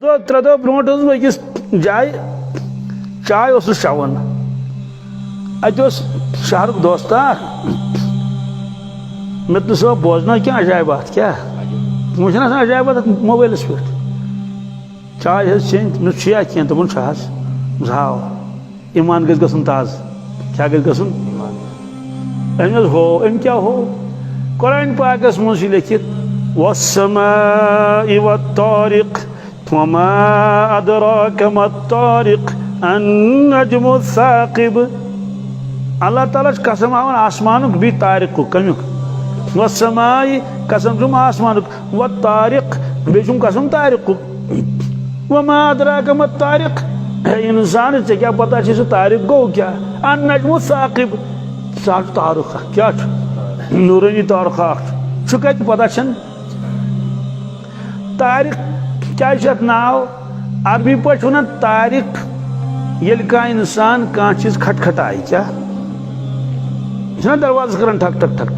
त्रे दह ब्रोट बस जाए चाय चवान अत शहर दोस्त मे तो सब बोजना क्या अजायबात क्या वो अजायबात मोबाइलस पे चाय चें मे क्या दोपन हाव ईमान गन ताज क्या गन हो अम क्या हो कुरान पाकस मज लिखित वस्समाइ वत्तारिक वमा अदराक मत्तारिक अन्नज्मु साकिब। अल्लाह ताला कसम हावन आसमानुक भी तारिक कमुक वस्समाइ कसम छुम आसमानुक वत्तारिक बेचुम कसम तारिक वमा अदराक मत्तारिक। इंसान से क्या पता सह तारिक गो क्या अन्नज्मु साकिब सह तारुक क्या नूरानी तारुक कत पता तारिक क्या नाव अरबी पे वन तारिक ये इंसान कह चीज खटखटाई क्या दरवाजा कर ठक ठक ठक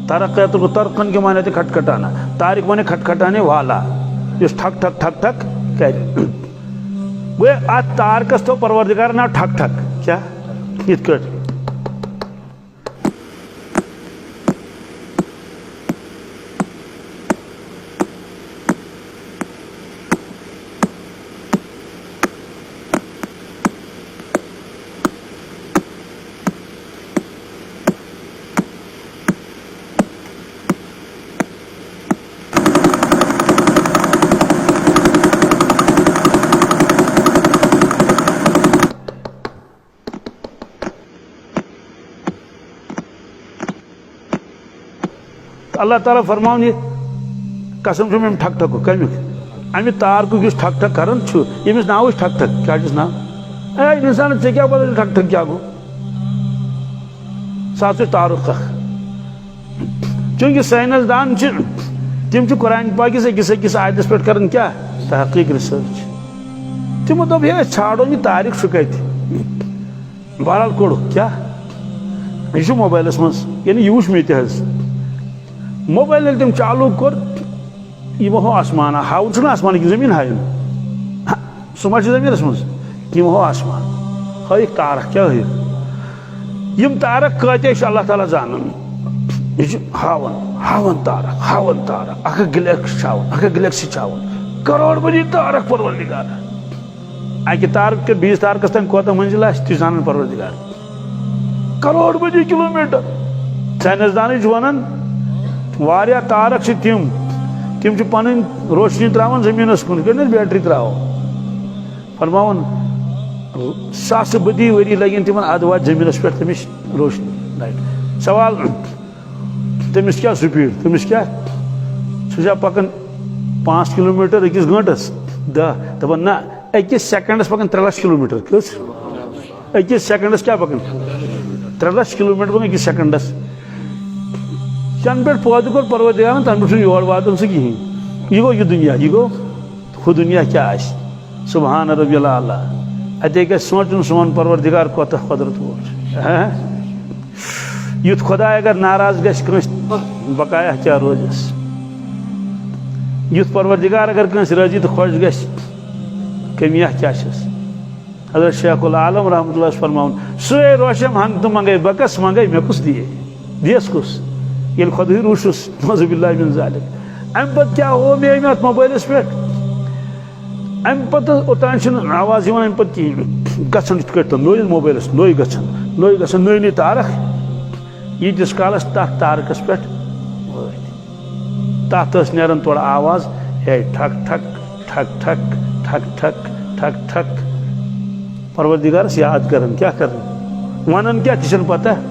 ठक तरक़ तरकन के माने थे खटखटाना तारिक माने खटखटाने वाला इस ठक ठक ठक ठक कर वे आज तारकस तो परवरदिगार ना ठक ठक क्या इत अल्लाह ताला फरमान ये कसम छुम अम ठक ठक कमुक अमि तारक ठक ठक कर यमिस नाव ठक ठक क्या नाव इंसान ऐ क्या पता ठक ठक क्या गो सह तारुक चूंकि साइंसदान तम कुरान पाकिस अकिस अकिस आयतस पे कर क्या तहकीक रिसर्च तमो दोप ये छाड़ो ये तारिक कत बहरहाल कोड़ क्या यह मोबाइलस मज यानी यह मे तज मोबाइल तम चालू कोर यह हो आसमान हाव आसमान की जमीन हाय सह जमीन मज यह हो आसमान हई तारक क्या यम तारक कत अल्लाह ताला जानन यह हावन हावन तारक अख गैलेक्सी चावन करोड़ बजी तारक परवरदिगार अकि तारक के 20 तारकस तम कोत मंजिल ती जानन परवरदिगार करोड़ बजी किलोमीटर साइंसदान वन वारिया तारक तिम पन रोशनी त्रावन जमीन कुन बैटरी त्राव फरमान सास बदी वरी लगन तिम अद वा जमीन पे तमिस रोशनी लाइट सवाल तमिस क्या स्पीड तमिस क्या सह पकन 5 किलोमीटर अकिस घंटस 10 दपान ना अकिस सेकंडस पकन 3 लाख किलोमीटर कस अकिस सेकंडस क्या पकन 3 लाख किलोमीटर पकन अकिस सेकंडस चन पे पौध कोर परवरदिगार तम पे योर वातन सह कहें यह गो यह दुनिया यह गो हु दुनिया क्या सुबहान रब्बिल आला अते गो सोचन सोन परवरदिगार कोत कुदरत वोल युथ खुदा अगर नाराज गस बकाया क्या रोजस युथ परवरदिगार अगर कस राजी तो खुश गस कमिया क्या हजरत शेखुल आलम रहमतुल्लाह फरमान सोए रोशम हंग तो मंगे बकस मंगे मे कुछ दियस कुछ ये खुद ही रूशुस नज़ुबिल्लाहि मिन ज़ालिक अम पत क्या हो मे अत मोबाइलस पे अम पत ओतान आवाज अम पत गन इत नोई मोबाइलस नोई गन नई तारक यीटिस कालस तथ तारकस पे तथ नान थोड़ा आवाज है ठक ठक ठक ठक ठक ठक ठक ठक परवरदिगारस याद कर क्या कर वन क्या पता